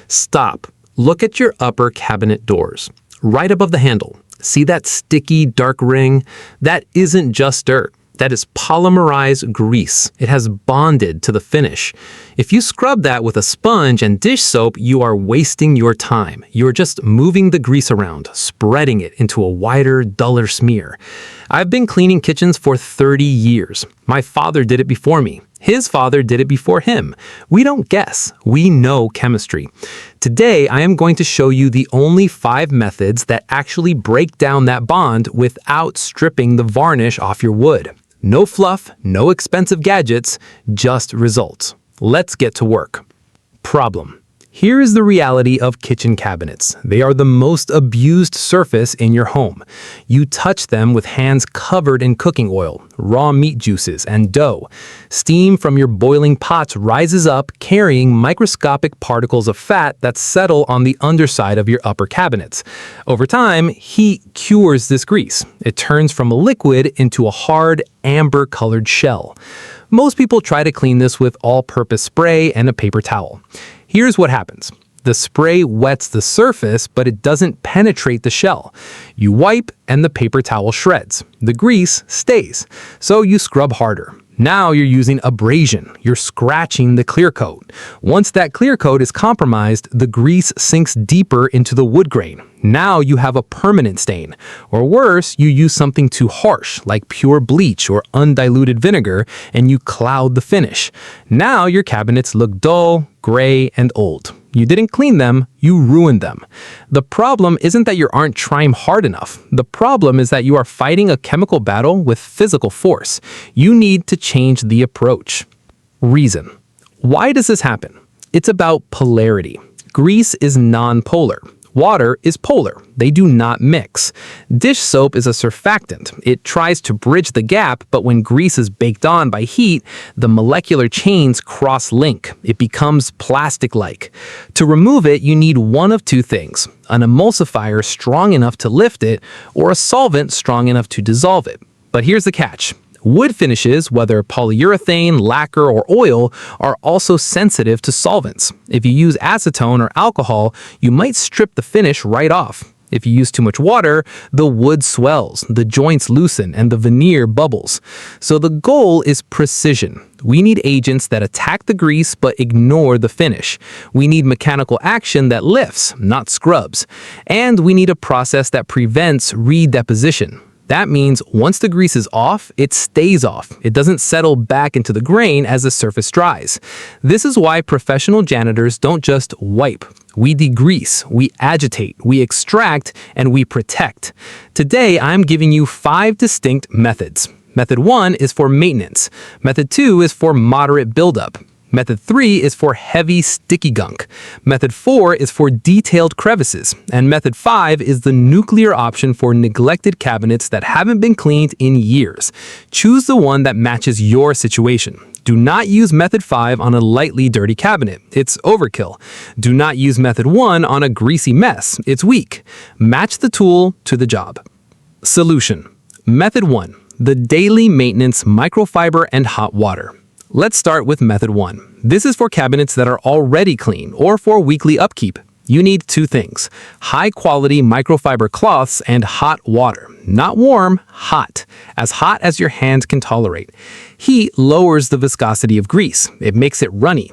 Stop. Look at your upper cabinet doors. Right above the handle. See that sticky, dark ring? That isn't just dirt. That is polymerized grease. It has bonded to the finish. If you scrub that with a sponge and dish soap, you are wasting your time. You're just moving the grease around, spreading it into a wider, duller smear. I've been cleaning kitchens for 30 years. My father did it before me. His father did it before him. We don't guess. We know chemistry. Today, I am going to show you the only 5 methods that actually break down that bond without stripping the varnish off your wood. No fluff, no expensive gadgets, just results. Let's get to work. Problem. Here is the reality of kitchen cabinets. They are the most abused surface in your home. You touch them with hands covered in cooking oil, raw meat juices, and dough. Steam from your boiling pots rises up, carrying microscopic particles of fat that settle on the underside of your upper cabinets. Over time, heat cures this grease. It turns from a liquid into a hard, amber-colored shell. Most people try to clean this with all-purpose spray and a paper towel. Here's what happens. The spray wets the surface, but it doesn't penetrate the shell. You wipe, and the paper towel shreds. The grease stays, so you scrub harder. Now you're using abrasion. You're scratching the clear coat. Once that clear coat is compromised, the grease sinks deeper into the wood grain. Now you have a permanent stain. Or worse, you use something too harsh, like pure bleach or undiluted vinegar, and you cloud the finish. Now your cabinets look dull, gray, and old. You didn't clean them, you ruined them. The problem isn't that you aren't trying hard enough. The problem is that you are fighting a chemical battle with physical force. You need to change the approach. Reason. Why does this happen? It's about polarity. Grease is non-polar. Water is polar. They do not mix. Dish soap is a surfactant. It tries to bridge the gap, but when grease is baked on by heat, the molecular chains cross-link. It becomes plastic-like. To remove it, you need one of 2 things: an emulsifier strong enough to lift it, or a solvent strong enough to dissolve it. But here's the catch. Wood finishes, whether polyurethane, lacquer, or oil, are also sensitive to solvents. If you use acetone or alcohol, you might strip the finish right off. If you use too much water, the wood swells, the joints loosen, and the veneer bubbles. So the goal is precision. We need agents that attack the grease but ignore the finish. We need mechanical action that lifts, not scrubs. And we need a process that prevents redeposition. That means once the grease is off, it stays off. It doesn't settle back into the grain as the surface dries. This is why professional janitors don't just wipe. We degrease, we agitate, we extract, and we protect. Today, I'm giving you 5 distinct methods. Method 1 is for maintenance. Method 2 is for moderate buildup. Method 3 is for heavy, sticky gunk. Method 4 is for detailed crevices. And Method 5 is the nuclear option for neglected cabinets that haven't been cleaned in years. Choose the one that matches your situation. Do not use Method 5 on a lightly dirty cabinet. It's overkill. Do not use Method 1 on a greasy mess. It's weak. Match the tool to the job. Solution. Method 1. The daily maintenance microfiber and hot water. Let's start with Method 1. This is for cabinets that are already clean or for weekly upkeep. You need 2 things: high-quality microfiber cloths and hot water. Not warm, hot. As hot as your hand can tolerate. Heat lowers the viscosity of grease. It makes it runny.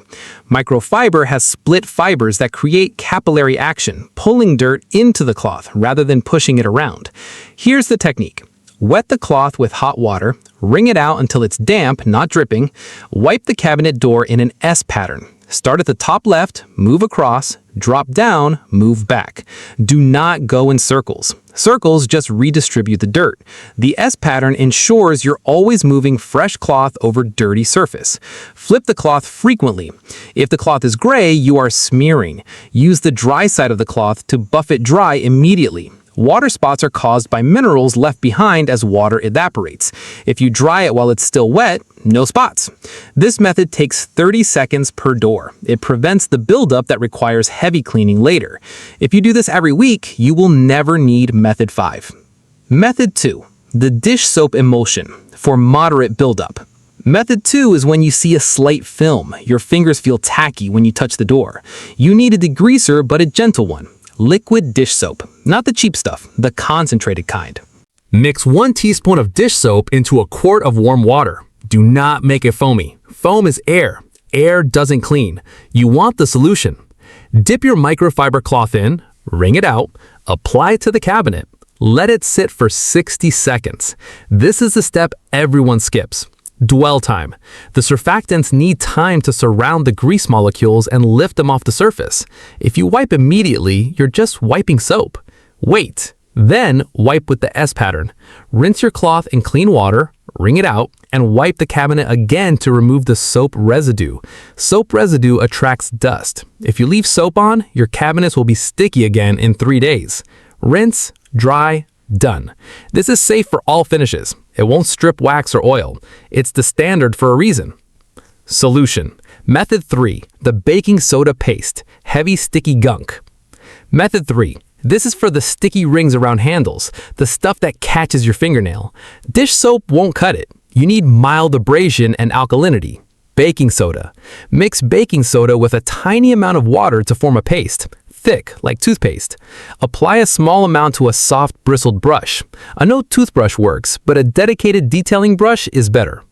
Microfiber has split fibers that create capillary action, pulling dirt into the cloth rather than pushing it around. Here's the technique. Wet the cloth with hot water, wring it out until it's damp, not dripping. Wipe the cabinet door in an S pattern. Start at the top left, move across, drop down, move back. Do not go in circles. Circles just redistribute the dirt. The S pattern ensures you're always moving fresh cloth over dirty surface. Flip the cloth frequently. If the cloth is gray, you are smearing. Use the dry side of the cloth to buff it dry immediately. Water spots are caused by minerals left behind as water evaporates. If you dry it while it's still wet, no spots. This method takes 30 seconds per door. It prevents the buildup that requires heavy cleaning later. If you do this every week, you will never need Method 5. Method 2. The dish soap emulsion for moderate buildup. Method 2 is when you see a slight film. Your fingers feel tacky when you touch the door. You need a degreaser, but a gentle one. Liquid dish soap. Not the cheap stuff, the concentrated kind. Mix 1 teaspoon of dish soap into a quart of warm water. Do not make it foamy. Foam is air. Air doesn't clean. You want the solution. Dip your microfiber cloth in, wring it out, apply it to the cabinet. Let it sit for 60 seconds. This is the step everyone skips. Dwell time. The surfactants need time to surround the grease molecules and lift them off the surface. If you wipe immediately, you're just wiping soap. Wait, then wipe with the S pattern. Rinse your cloth in clean water, wring it out, and wipe the cabinet again to remove the soap residue. Soap residue attracts dust. If you leave soap on, your cabinets will be sticky again in 3 days. Rinse, dry, done. This is safe for all finishes. It won't strip wax or oil. It's the standard for a reason. Solution. Method 3. The baking soda paste. Heavy sticky gunk. Method 3. This is for the sticky rings around handles, the stuff that catches your fingernail. Dish soap won't cut it. You need mild abrasion and alkalinity. Baking soda. Mix baking soda with a tiny amount of water to form a paste. Thick, like toothpaste. Apply a small amount to a soft, bristled brush. A no toothbrush works, but a dedicated detailing brush is better.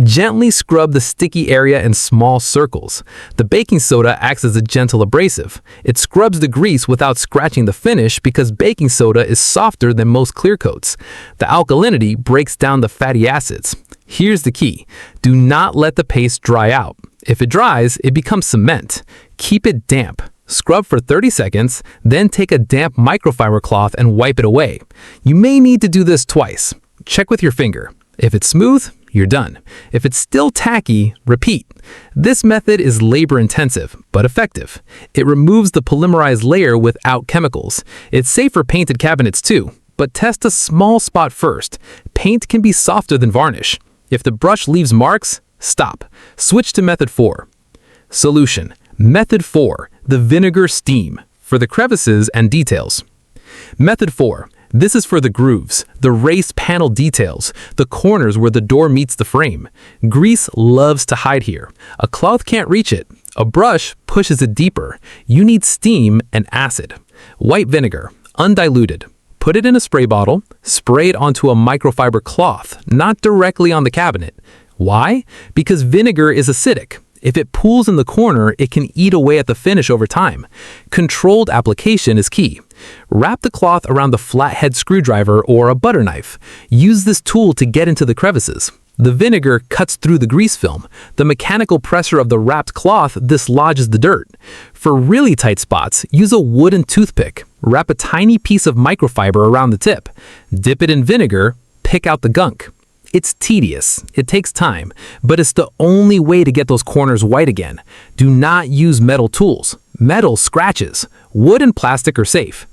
Gently scrub the sticky area in small circles. The baking soda acts as a gentle abrasive. It scrubs the grease without scratching the finish because baking soda is softer than most clear coats. The alkalinity breaks down the fatty acids. Here's the key. Do not let the paste dry out. If it dries, it becomes cement. Keep it damp. Scrub for 30 seconds, then take a damp microfiber cloth and wipe it away. You may need to do this twice. Check with your finger. If it's smooth, you're done. If it's still tacky, repeat. This method is labor-intensive, but effective. It removes the polymerized layer without chemicals. It's safe for painted cabinets too, but test a small spot first. Paint can be softer than varnish. If the brush leaves marks, stop. Switch to method 4. Solution. Method 4. The vinegar steam, for the crevices and details. Method 4. This is for the grooves, the raised panel details, the corners where the door meets the frame. Grease loves to hide here. A cloth can't reach it. A brush pushes it deeper. You need steam and acid. White vinegar, undiluted. Put it in a spray bottle, spray it onto a microfiber cloth, not directly on the cabinet. Why? Because vinegar is acidic. If it pools in the corner, it can eat away at the finish over time. Controlled application is key. Wrap the cloth around the flathead screwdriver or a butter knife. Use this tool to get into the crevices. The vinegar cuts through the grease film. The mechanical pressure of the wrapped cloth dislodges the dirt. For really tight spots, use a wooden toothpick. Wrap a tiny piece of microfiber around the tip. Dip it in vinegar. Pick out the gunk. It's tedious, it takes time, but it's the only way to get those corners white again. Do not use metal tools. Metal scratches. Wood and plastic are safe.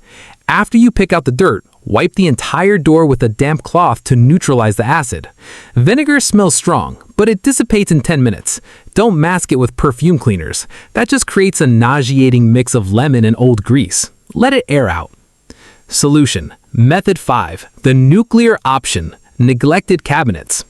After you pick out the dirt, wipe the entire door with a damp cloth to neutralize the acid. Vinegar smells strong, but it dissipates in 10 minutes. Don't mask it with perfume cleaners. That just creates a nauseating mix of lemon and old grease. Let it air out. Solution. Method 5. The nuclear option. Neglected cabinets.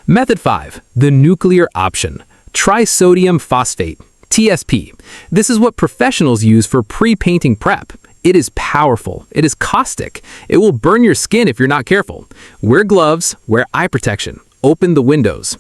Method 5. The nuclear option. Trisodium phosphate, TSP. This is what professionals use for pre-painting prep. It is powerful. It is caustic. It will burn your skin if you're not careful. Wear gloves, wear eye protection. Open the windows.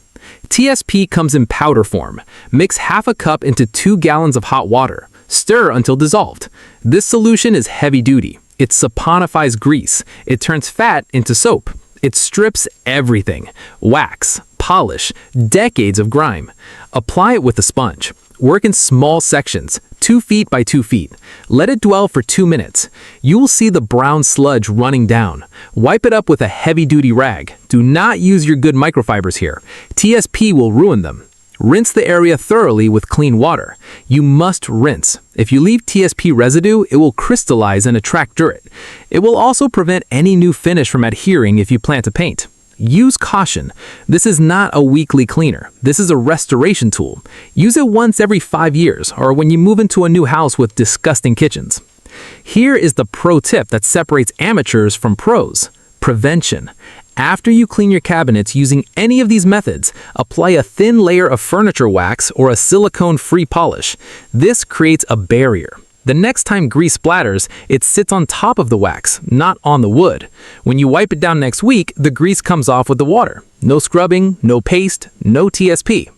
TSP comes in powder form. Mix half a cup into 2 gallons of hot water. Stir until dissolved. This solution is heavy duty. It saponifies grease. It turns fat into soap. It strips everything. Wax, polish, decades of grime. Apply it with a sponge. Work in small sections, 2 feet by 2 feet. Let it dwell for 2 minutes. You will see the brown sludge running down. Wipe it up with a heavy-duty rag. Do not use your good microfibers here. TSP will ruin them. Rinse the area thoroughly with clean water. You must rinse. If you leave TSP residue, it will crystallize and attract dirt. It will also prevent any new finish from adhering if you plan to paint. Use caution. This is not a weekly cleaner. This is a restoration tool. Use it once every 5 years or when you move into a new house with disgusting kitchens. Here is the pro tip that separates amateurs from pros. Prevention. After you clean your cabinets using any of these methods, apply a thin layer of furniture wax or a silicone-free polish. This creates a barrier. The next time grease splatters, it sits on top of the wax, not on the wood. When you wipe it down next week, the grease comes off with the water. No scrubbing, no paste, no TSP.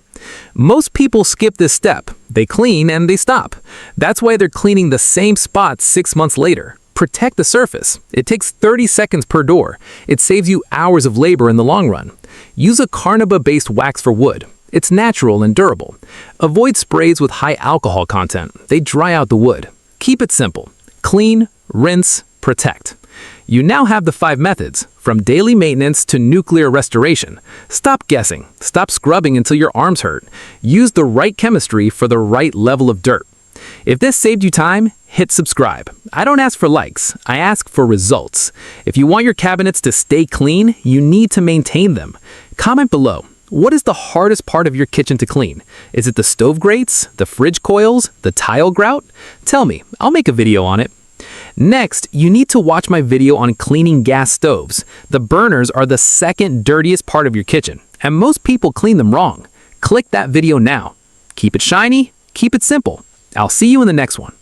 Most people skip this step. They clean and they stop. That's why they're cleaning the same spot 6 months later. Protect the surface. It takes 30 seconds per door. It saves you hours of labor in the long run. Use a carnauba-based wax for wood. It's natural and durable. Avoid sprays with high alcohol content. They dry out the wood. Keep it simple. Clean, rinse, protect. You now have the 5 methods, from daily maintenance to nuclear restoration. Stop guessing. Stop scrubbing until your arms hurt. Use the right chemistry for the right level of dirt. If this saved you time, hit subscribe. I don't ask for likes, I ask for results. If you want your cabinets to stay clean, you need to maintain them. Comment below. What is the hardest part of your kitchen to clean? Is it the stove grates, the fridge coils, the tile grout? Tell me, I'll make a video on it. Next, you need to watch my video on cleaning gas stoves. The burners are the second dirtiest part of your kitchen, and most people clean them wrong. Click that video now. Keep it shiny, keep it simple. I'll see you in the next one.